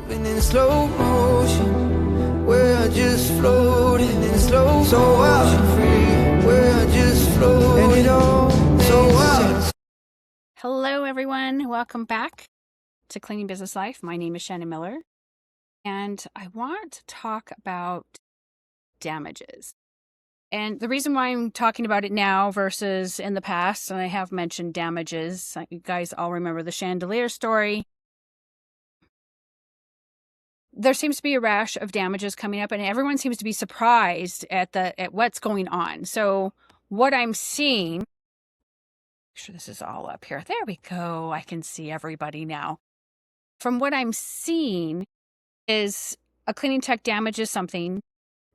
moving in slow motion. We're just floating in slow motion. So ocean free. We're just floating. And it all so wild. Hello, everyone. Welcome back to Cleaning Business Life. My name is Shannon Miller, and I want to talk about damages. And the reason why I'm talking about it now versus in the past, and I have mentioned damages, you guys all remember the chandelier story. There seems to be a rash of damages coming up, and everyone seems to be surprised at what's going on. So what I'm seeing, make sure this is all up here. There we go. I can see everybody now. From what I'm seeing is a cleaning tech damages something.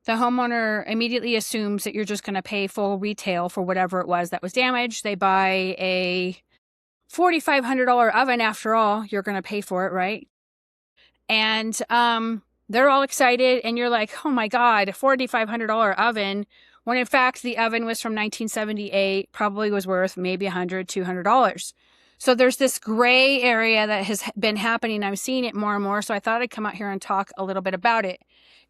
The homeowner immediately assumes that you're just going to pay full retail for whatever it was that was damaged. They buy a $4,500 oven. After all, you're going to pay for it, right? And they're all excited, and you're like, oh my God, a $4,500 oven, when in fact the oven was from 1978, probably was worth maybe $100, $200. So there's this gray area that has been happening. I'm seeing it more and more, so I thought I'd come out here and talk a little bit about it.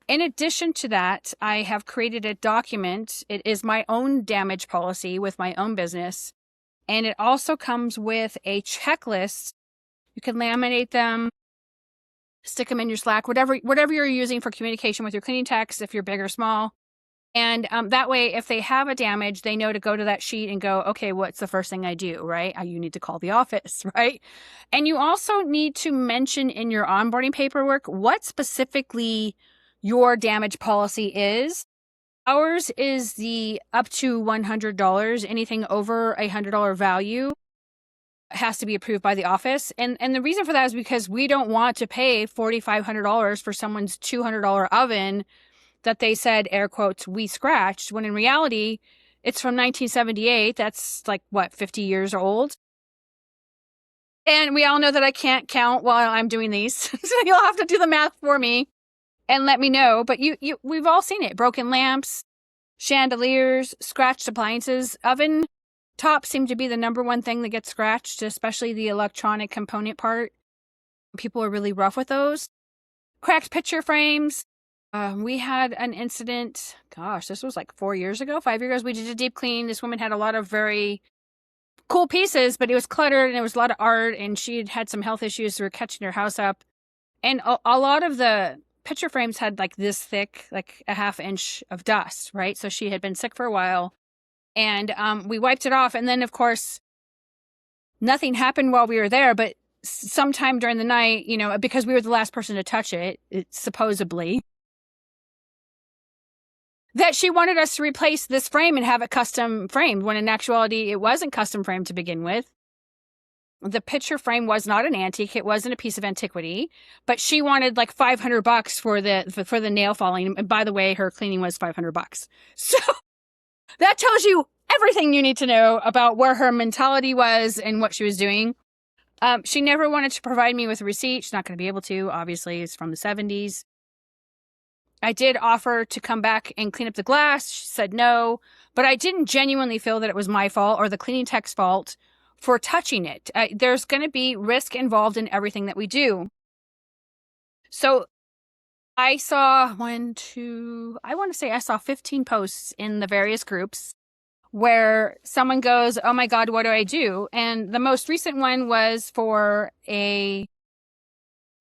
In addition to that, I have created a document. It is my own damage policy with my own business, and it also comes with a checklist. You can laminate them, stick them in your Slack, whatever you're using for communication with your cleaning techs, if you're big or small. And that way, if they have a damage, they know to go to that sheet and go, okay, what's the first thing I do, right? You need to call the office, right? And you also need to mention in your onboarding paperwork what specifically your damage policy is. Ours is the up to $100. Anything over $100 value has to be approved by the office. And the reason for that is because we don't want to pay $4,500 for someone's $200 oven that they said, air quotes, we scratched, when in reality, it's from 1978. That's like, what, 50 years old? And we all know that I can't count while I'm doing these. So you'll have to do the math for me and let me know. But we've all seen it. Broken lamps, chandeliers, scratched appliances. Oven tops seem to be the number one thing that gets scratched, especially the electronic component part. People are really rough with those. Cracked picture frames. We had an incident, gosh, this was like 5 years ago. We did a deep clean. This woman had a lot of very cool pieces, but it was cluttered and it was a lot of art, and she had had some health issues. So we were catching her house up. And a lot of the picture frames had like this thick, like a half inch of dust, right? So she had been sick for a while, and we wiped it off. And then, of course, nothing happened while we were there, but sometime during the night, because we were the last person to touch it supposedly, that she wanted us to replace this frame and have it custom framed, when in actuality it wasn't custom framed to begin with. The picture frame was not an antique. It wasn't a piece of antiquity, but she wanted like $500 for the nail falling. And by the way, her cleaning was $500. So that tells you everything you need to know about where her mentality was and what she was doing. She never wanted to provide me with a receipt. She's not going to be able to. Obviously, it's from the 70s. I did offer to come back and clean up the glass. She said no, but I didn't genuinely feel that it was my fault or the cleaning tech's fault for touching it. There's going to be risk involved in everything that we do. So I saw I saw 15 posts in the various groups where someone goes, oh my God, what do I do? And the most recent one was for a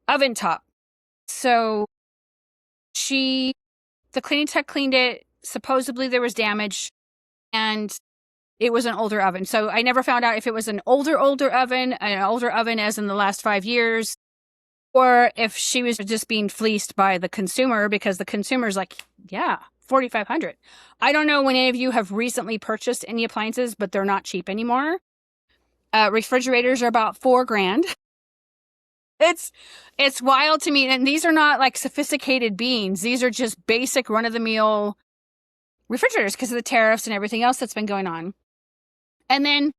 oven top. So the cleaning tech cleaned it. Supposedly there was damage, and it was an older oven. So I never found out if it was an older oven as in the last 5 years, or if she was just being fleeced by the consumer, because the consumer's like, yeah, $4,500. I don't know when any of you have recently purchased any appliances, but they're not cheap anymore. Refrigerators are about $4,000. It's wild to me. And these are not like sophisticated beans. These are just basic run-of-the-mill refrigerators because of the tariffs and everything else that's been going on. And then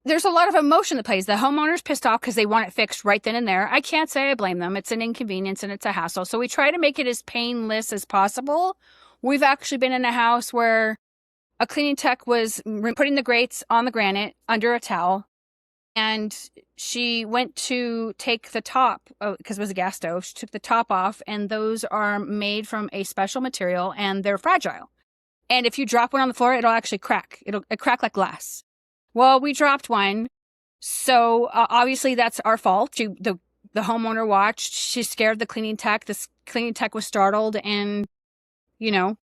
there's a lot of emotion that plays. The homeowner's pissed off because they want it fixed right then and there. I can't say I blame them. It's an inconvenience and it's a hassle. So we try to make it as painless as possible. We've actually been in a house where a cleaning tech was putting the grates on the granite under a towel. And she went to take the top, because it was a gas stove. She took the top off, and those are made from a special material, and they're fragile. And if you drop one on the floor, it'll actually crack. It'll crack like glass. Well, we dropped one. So obviously that's our fault. The homeowner watched. She scared the cleaning tech. The cleaning tech was startled, and, you know,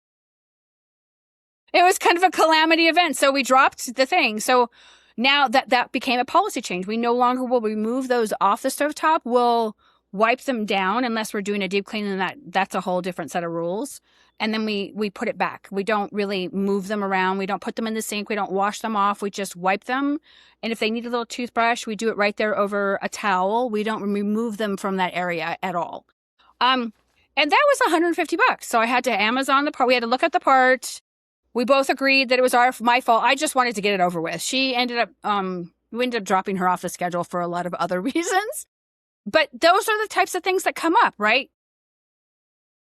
it was kind of a calamity event. So we dropped the thing. So now that became a policy change. We no longer will remove those off the stovetop. We'll wipe them down unless we're doing a deep clean, and that's a whole different set of rules. And then we put it back. We don't really move them around. We don't put them in the sink. We don't wash them off. We just wipe them. And if they need a little toothbrush, we do it right there over a towel. We don't remove them from that area at all. And that was $150. So I had to Amazon the part. We had to look at the part. We both agreed that it was my fault. I just wanted to get it over with. We ended up dropping her off the schedule for a lot of other reasons. But those are the types of things that come up, right?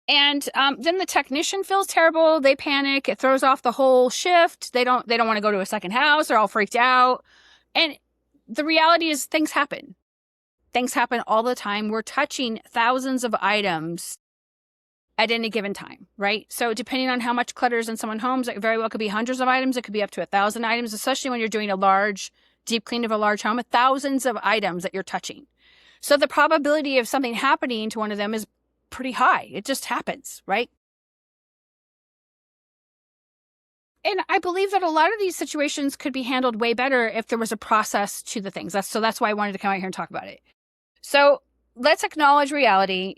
And then the technician feels terrible. They panic. It throws off the whole shift. They don't want to go to a second house. They're all freaked out. And the reality is things happen. Things happen all the time. We're touching thousands of items at any given time, right? So depending on how much clutter is in someone's homes, it very well could be hundreds of items. It could be up to 1,000 items, especially when you're doing a large deep clean of a large home, thousands of items that you're touching. So the probability of something happening to one of them is pretty high. It just happens, right? And I believe that a lot of these situations could be handled way better if there was a process to the things. That's why I wanted to come out here and talk about it. So let's acknowledge reality.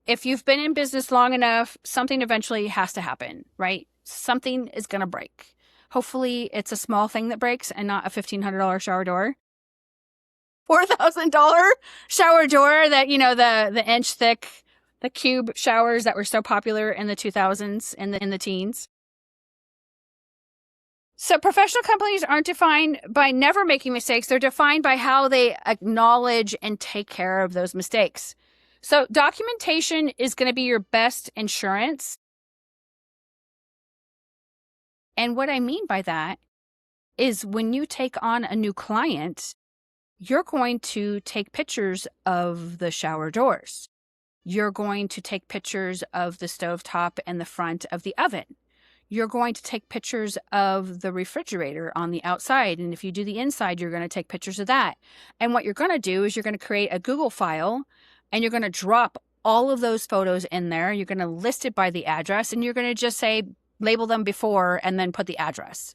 If you've been in business long enough, something eventually has to happen, right? Something is going to break. Hopefully it's a small thing that breaks and not a $1,500 shower door. $4,000 shower door that, the inch thick, the cube showers that were so popular in the 2000s and in the teens. So professional companies aren't defined by never making mistakes. They're defined by how they acknowledge and take care of those mistakes. So documentation is going to be your best insurance. And what I mean by that is when you take on a new client, you're going to take pictures of the shower doors. You're going to take pictures of the stovetop and the front of the oven. You're going to take pictures of the refrigerator on the outside. And if you do the inside, you're going to take pictures of that. And what you're going to do is you're going to create a Google file, and you're going to drop all of those photos in there. You're going to list it by the address, and you're going to just say, label them before, and then put the address.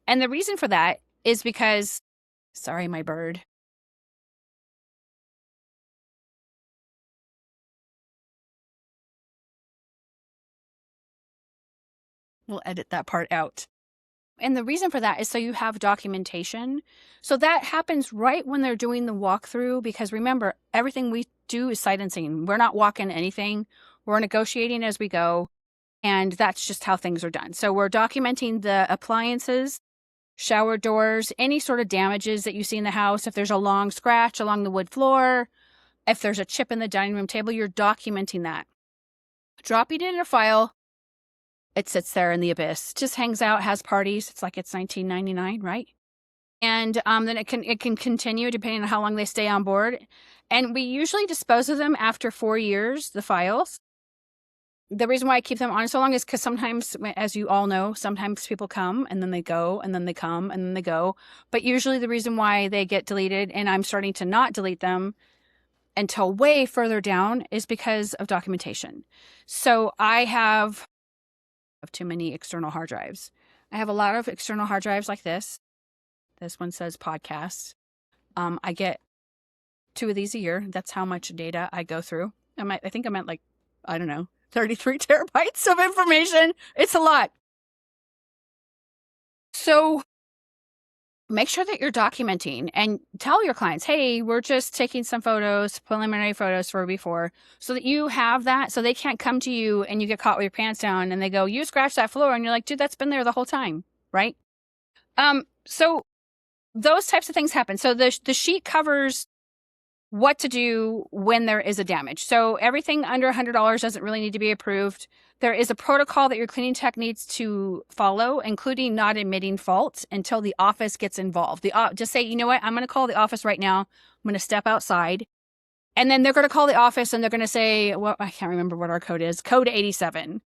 And the reason for that is because, sorry, my bird. We'll edit that part out. And the reason for that is so you have documentation. So that happens right when they're doing the walkthrough, because remember, everything we do is sight unseen. We're not walking anything. We're negotiating as we go. And that's just how things are done. So we're documenting the appliances, shower doors, any sort of damages that you see in the house. If there's a long scratch along the wood floor, if there's a chip in the dining room table, you're documenting that. Dropping it in a file. It sits there in the abyss, just hangs out, has parties. It's like it's 1999, right? And then it can continue depending on how long they stay on board. And we usually dispose of them after 4 years, the files. The reason why I keep them on so long is because sometimes, as you all know, sometimes people come and then they go, and then they come and then they go. But usually the reason why they get deleted, and I'm starting to not delete them until way further down, is because of documentation. So I have too many external hard drives. I have a lot of external hard drives like this. This one says podcasts. I get 2 of these a year. That's how much data I go through. I think I'm at 33 terabytes of information. It's a lot. So make sure that you're documenting and tell your clients, hey, we're just taking some photos, preliminary photos for before, so that you have that, so they can't come to you and you get caught with your pants down and they go, you scratched that floor. And you're like, dude, that's been there the whole time, right? So those types of things happen. So the sheet covers what to do when there is a damage. So everything under $100 doesn't really need to be approved. There is a protocol that your cleaning tech needs to follow, including not admitting faults until the office gets involved. Just say, you know what, I'm going to call the office right now. I'm going to step outside. And then they're going to call the office and they're going to say, well, I can't remember what our code is. Code 87.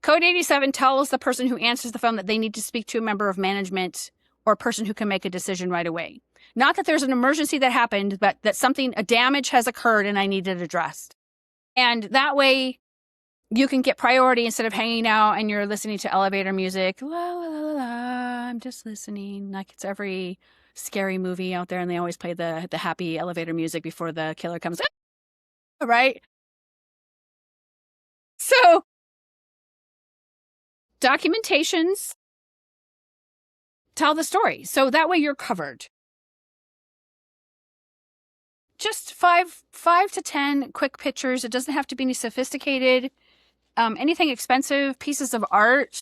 Code 87 tells the person who answers the phone that they need to speak to a member of management or a person who can make a decision right away. Not that there's an emergency that happened, but that a damage has occurred and I need it addressed. And that way you can get priority instead of hanging out and you're listening to elevator music. La, la, la, la, I'm just listening. Like it's every scary movie out there and they always play the happy elevator music before the killer comes in. Right? So documentations tell the story. So that way you're covered. Just five to 10 quick pictures. It doesn't have to be any sophisticated, anything expensive, pieces of art.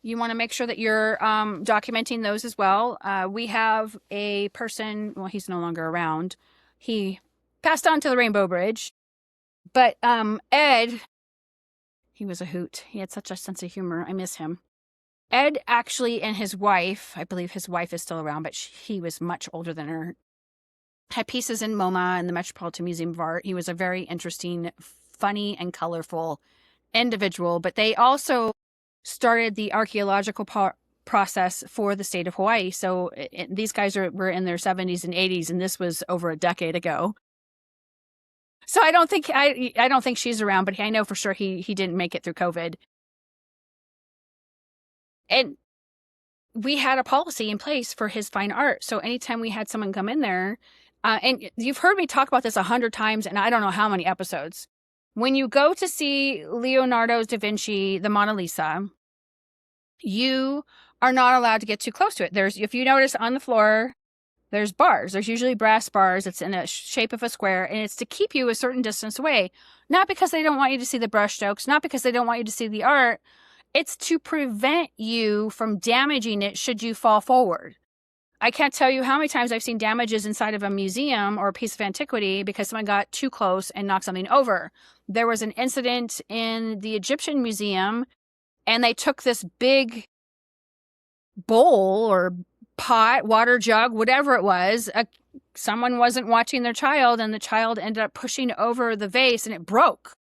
You want to make sure that you're documenting those as well. We have a person, well, he's no longer around. He passed on to the Rainbow Bridge. But Ed, he was a hoot. He had such a sense of humor. I miss him. Ed actually and his wife, I believe his wife is still around, but he was much older than her, had pieces in MoMA and the Metropolitan Museum of Art. He was a very interesting, funny, and colorful individual. But they also started the archaeological process for the state of Hawaii. So these guys were in their 70s and 80s, and this was over a decade ago. So I don't think she's around, but I know for sure he didn't make it through COVID. And we had a policy in place for his fine art. So anytime we had someone come in there, and you've heard me talk about this 100 times, and I don't know how many episodes. When you go to see Leonardo's Da Vinci, the Mona Lisa, you are not allowed to get too close to it. If you notice on the floor, there's bars. There's usually brass bars. It's in a shape of a square, and it's to keep you a certain distance away. Not because they don't want you to see the brush strokes, not because they don't want you to see the art. It's to prevent you from damaging it should you fall forward. I can't tell you how many times I've seen damages inside of a museum or a piece of antiquity because someone got too close and knocked something over. There was an incident in the Egyptian Museum, and they took this big bowl or pot, water jug, whatever it was. Someone wasn't watching their child, and the child ended up pushing over the vase, and it broke.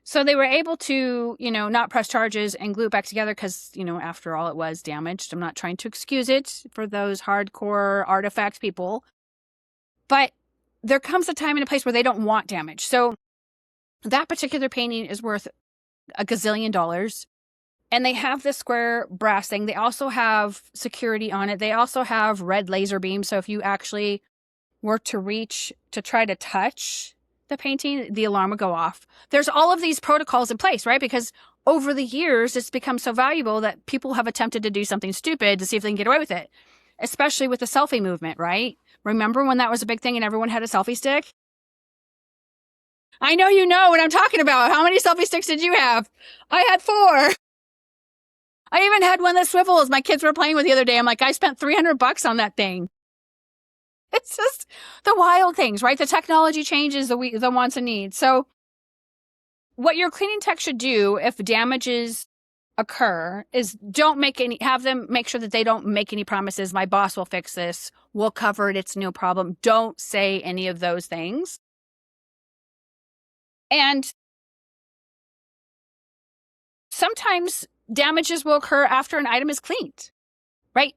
So they were able to, not press charges and glue it back together because, after all, it was damaged. I'm not trying to excuse it for those hardcore artifact people. But there comes a time and a place where they don't want damage. So that particular painting is worth $1 gazillion. And they have this square brass thing. They also have security on it. They also have red laser beams. So if you actually were to reach to try to touch the painting, the alarm would go off. There's all of these protocols in place, right? Because over the years, it's become so valuable that people have attempted to do something stupid to see if they can get away with it, especially with the selfie movement, right? Remember when that was a big thing and everyone had a selfie stick? I know you know what I'm talking about. How many selfie sticks did you have? I had 4. I even had one that swivels. My kids were playing with the other day. I'm like, I spent $300 on that thing. It's just the wild things, right? The technology changes the wants and needs. So what your cleaning tech should do if damages occur is have them make sure that they don't make any promises. My boss will fix this. We'll cover it. It's no problem. Don't say any of those things. And sometimes damages will occur after an item is cleaned, right?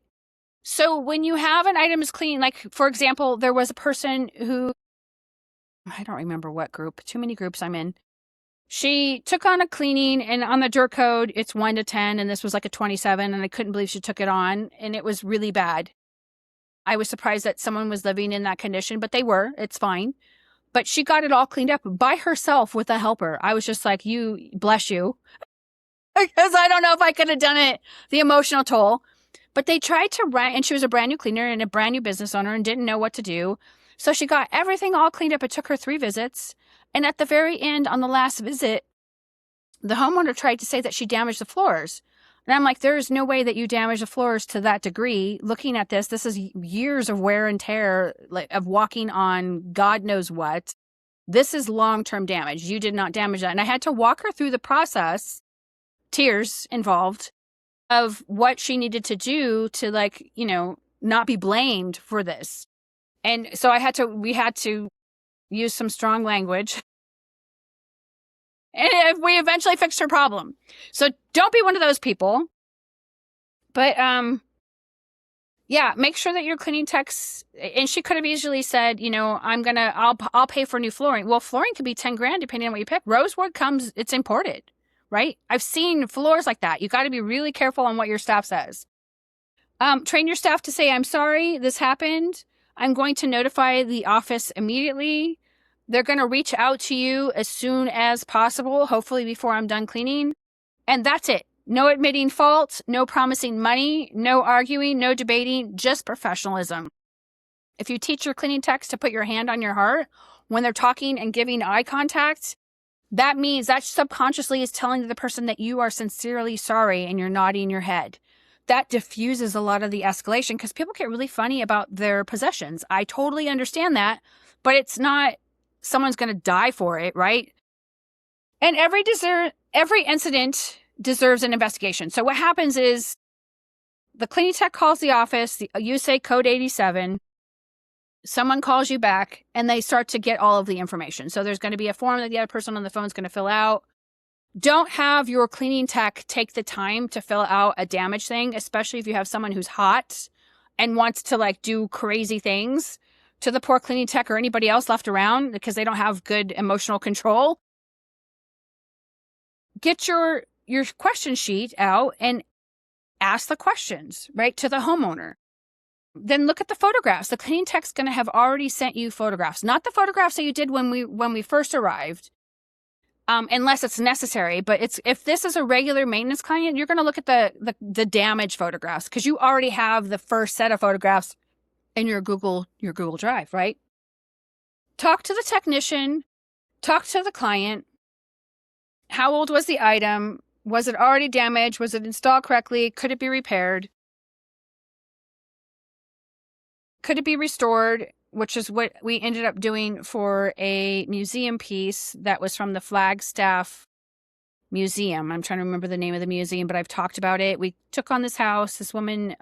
So when you have an item is clean, like for example, there was a person who, I don't remember what group, too many groups I'm in. She took on a cleaning and on the dirt code, it's 1 to 10 and this was like a 27 and I couldn't believe she took it on and it was really bad. I was surprised that someone was living in that condition, but they were, it's fine. But she got it all cleaned up by herself with a helper. I was just like, bless you. Because I don't know if I could have done it, the emotional toll. But they tried to rent, and she was a brand new cleaner and a brand new business owner and didn't know what to do. So she got everything all cleaned up. It took her 3 visits. And at the very end, on the last visit, the homeowner tried to say that she damaged the floors. And I'm like, there's no way that you damage the floors to that degree. Looking at this is years of wear and tear, like of walking on God knows what. This is long-term damage. You did not damage that. And I had to walk her through the process, tears involved, of what she needed to do to, like, you know, not be blamed for this. And so we had to use some strong language. And we eventually fixed her problem. So don't be one of those people. But, yeah, make sure that your cleaning techs, and she could have easily said, you know, I'll pay for new flooring. Well, flooring could be 10 grand depending on what you pick. Rosewood it's imported, right? I've seen floors like that. You got to be really careful on what your staff says. Train your staff to say, I'm sorry, this happened. I'm going to notify the office immediately. They're going to reach out to you as soon as possible, hopefully before I'm done cleaning. And that's it. No admitting fault, no promising money, no arguing, no debating, just professionalism. If you teach your cleaning techs to put your hand on your heart when they're talking and giving eye contact, that means that subconsciously is telling the person that you are sincerely sorry and you're nodding your head. That diffuses a lot of the escalation because people get really funny about their possessions. I totally understand that, but it's not someone's going to die for it, right? And every incident deserves an investigation. So what happens is the cleaning tech calls the office, you say code 87, someone calls you back, and they start to get all of the information. So there's going to be a form that the other person on the phone is going to fill out. Don't have your cleaning tech take the time to fill out a damage thing, especially if you have someone who's hot and wants to, like, do crazy things to the poor cleaning tech or anybody else left around because they don't have good emotional control. Get your question sheet out and ask the questions, right, to the homeowner. Then look at the photographs. The cleaning tech's going to have already sent you photographs, not the photographs that you did when we first arrived, unless it's necessary. But if this is a regular maintenance client, you're going to look at the damage photographs because you already have the first set of photographs in your Google Drive, right? Talk to the technician, talk to the client. How old was the item? Was it already damaged? Was it installed correctly? Could it be repaired? Could it be restored? Which is what we ended up doing for a museum piece that was from the Flagstaff Museum. I'm trying to remember the name of the museum, but I've talked about it. We took on this house. This woman,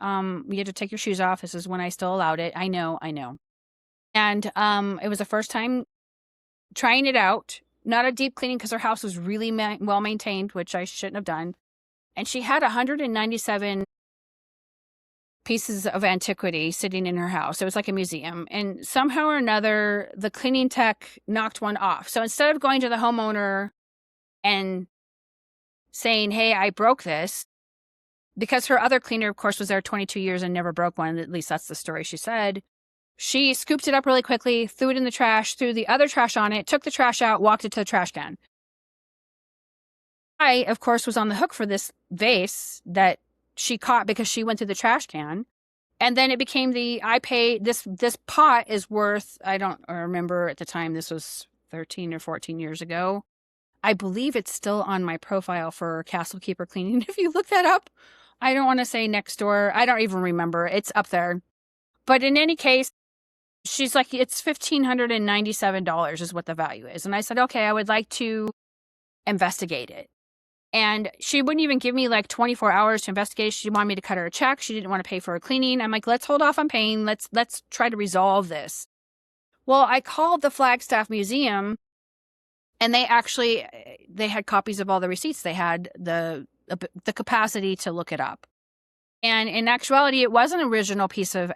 you had to take your shoes off. This is when I still allowed it. I know. And it was the first time trying it out. Not a deep cleaning because her house was really well maintained, which I shouldn't have done. And she had 197 pieces of antiquity sitting in her house. It was like a museum. And somehow or another, the cleaning tech knocked one off. So instead of going to the homeowner and saying, hey, I broke this, because her other cleaner, of course, was there 22 years and never broke one. At least that's the story she said. She scooped it up really quickly, threw it in the trash, threw the other trash on it, took the trash out, walked it to the trash can. I, of course, was on the hook for this vase that she caught because she went through the trash can. And then it became I pay, this pot is worth, I don't remember at the time, this was 13 or 14 years ago. I believe it's still on my profile for Castle Keeper Cleaning. If you look that up, I don't want to say next door. I don't even remember. It's up there. But in any case, she's like, it's $1,597 is what the value is. And I said, okay, I would like to investigate it. And she wouldn't even give me like 24 hours to investigate. She wanted me to cut her a check. She didn't want to pay for her cleaning. I'm like, let's hold off on paying. Let's try to resolve this. Well, I called the Flagstaff Museum and they had copies of all the receipts. They had the capacity to look it up. And in actuality, it was an original piece of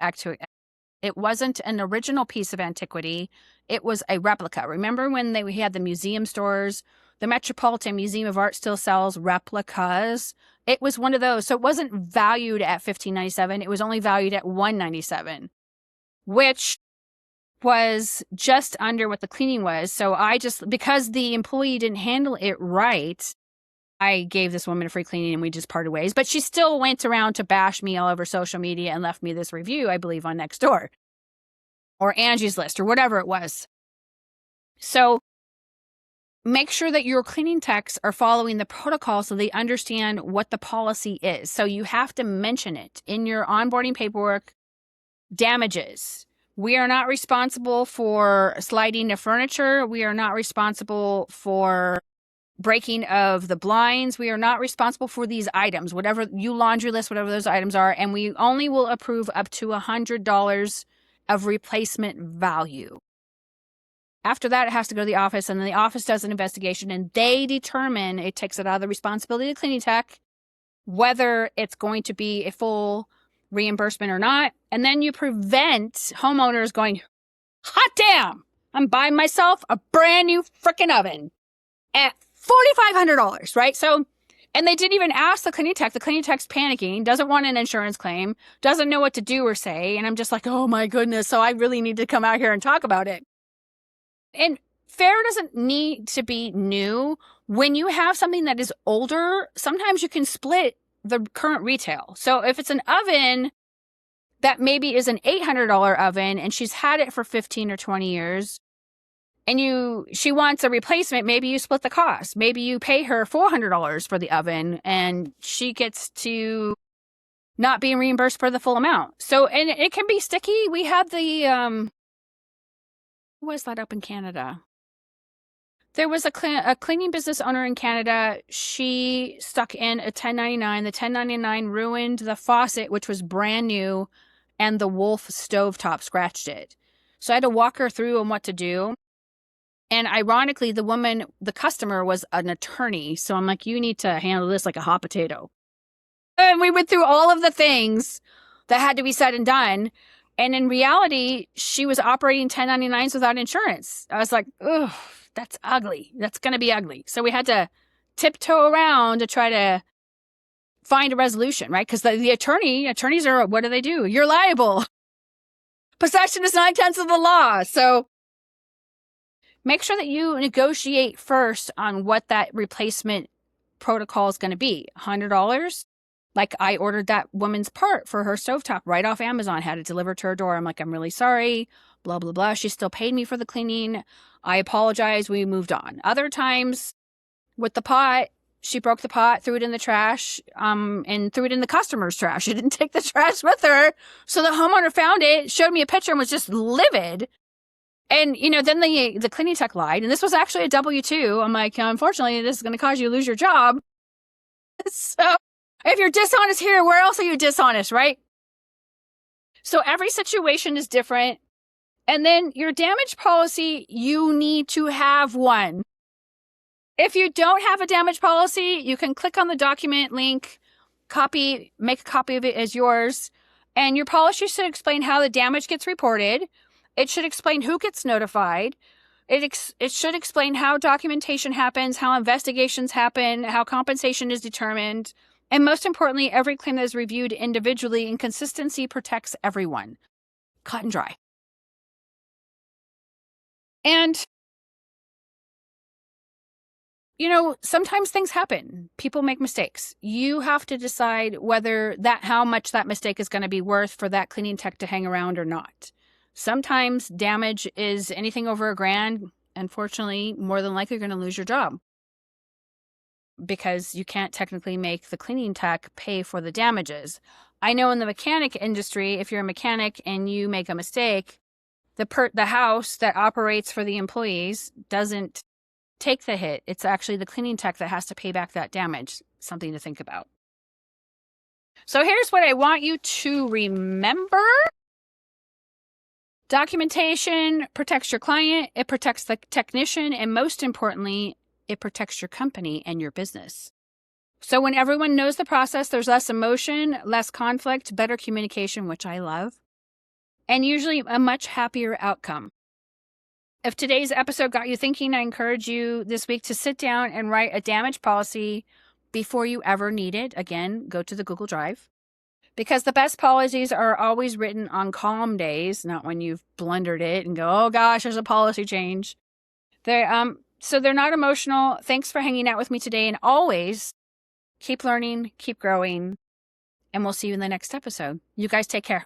It wasn't an original piece of antiquity. It was a replica. Remember when we had the museum stores? The Metropolitan Museum of Art still sells replicas. It was one of those. So it wasn't valued at $1,597. It was only valued at $197, which was just under what the cleaning was. So because the employee didn't handle it right, I gave this woman a free cleaning and we just parted ways. But she still went around to bash me all over social media and left me this review, I believe, on Nextdoor or Angie's List or whatever it was. So make sure that your cleaning techs are following the protocol so they understand what the policy is. So you have to mention it in your onboarding paperwork. Damages. We are not responsible for sliding the furniture. We are not responsible for breaking of the blinds. We are not responsible for these items, whatever you laundry list, whatever those items are. And we only will approve up to $100 of replacement value. After that, it has to go to the office, and then the office does an investigation, and they determine, it takes it out of the responsibility of the cleaning tech, whether it's going to be a full reimbursement or not. And then you prevent homeowners going, hot damn, I'm buying myself a brand new freaking oven at $4,500, right? So, and they didn't even ask the cleaning tech. The cleaning tech's panicking, doesn't want an insurance claim, doesn't know what to do or say. And I'm just like, oh my goodness. So I really need to come out here and talk about it. And fair doesn't need to be new. When you have something that is older, sometimes you can split the current retail. So if it's an oven that maybe is an $800 oven and she's had it for 15 or 20 years and she wants a replacement, maybe you split the cost. Maybe you pay her $400 for the oven and she gets to not being reimbursed for the full amount. So, and it can be sticky. We had who was that up in Canada? There was a cleaning business owner in Canada. She stuck in a 1099. The 1099 ruined the faucet, which was brand new, and the Wolf stovetop scratched it. So I had to walk her through on what to do. And ironically, the customer was an attorney. So I'm like, you need to handle this like a hot potato. And we went through all of the things that had to be said and done. And in reality, she was operating 1099s without insurance. I was like, ugh, that's ugly. That's going to be ugly. So we had to tiptoe around to try to find a resolution, right? Because the attorneys are, what do? You're liable. Possession is 9/10 of the law. So make sure that you negotiate first on what that replacement protocol is going to be. $100. Like I ordered that woman's part for her stovetop right off Amazon, had it delivered to her door. I'm like, I'm really sorry, blah, blah, blah. She still paid me for the cleaning. I apologize. We moved on. Other times with the pot, she broke the pot, threw it in the trash, and threw it in the customer's trash. She didn't take the trash with her. So the homeowner found it, showed me a picture, and was just livid. And, then the cleaning tech lied. And this was actually a W-2. I'm like, unfortunately, this is going to cause you to lose your job. So if you're dishonest here, where else are you dishonest, right? So every situation is different. And then your damage policy, you need to have one. If you don't have a damage policy, you can click on the document link, make a copy of it as yours. And your policy should explain how the damage gets reported. It should explain who gets notified. It should explain how documentation happens, how investigations happen, how compensation is determined. And most importantly, every claim that is reviewed individually, and consistency protects everyone. Cut and dry. And, sometimes things happen. People make mistakes. You have to decide how much that mistake is going to be worth for that cleaning tech to hang around or not. Sometimes damage is anything over $1,000. Unfortunately, more than likely, you're going to lose your job, because you can't technically make the cleaning tech pay for the damages. I know in the mechanic industry, if you're a mechanic and you make a mistake, the house that operates for the employees doesn't take the hit. It's actually the cleaning tech that has to pay back that damage. Something to think about. So here's what I want you to remember. Documentation protects your client, it protects the technician, and most importantly, it protects your company and your business. So when everyone knows the process, there's less emotion, less conflict, better communication, which I love, and usually a much happier outcome. If today's episode got you thinking, I encourage you this week to sit down and write a damage policy before you ever need it. Again, go to the Google Drive. Because the best policies are always written on calm days, not when you've blundered it and go, oh gosh, there's a policy change. So they're not emotional. Thanks for hanging out with me today, and always keep learning, keep growing, and we'll see you in the next episode. You guys take care.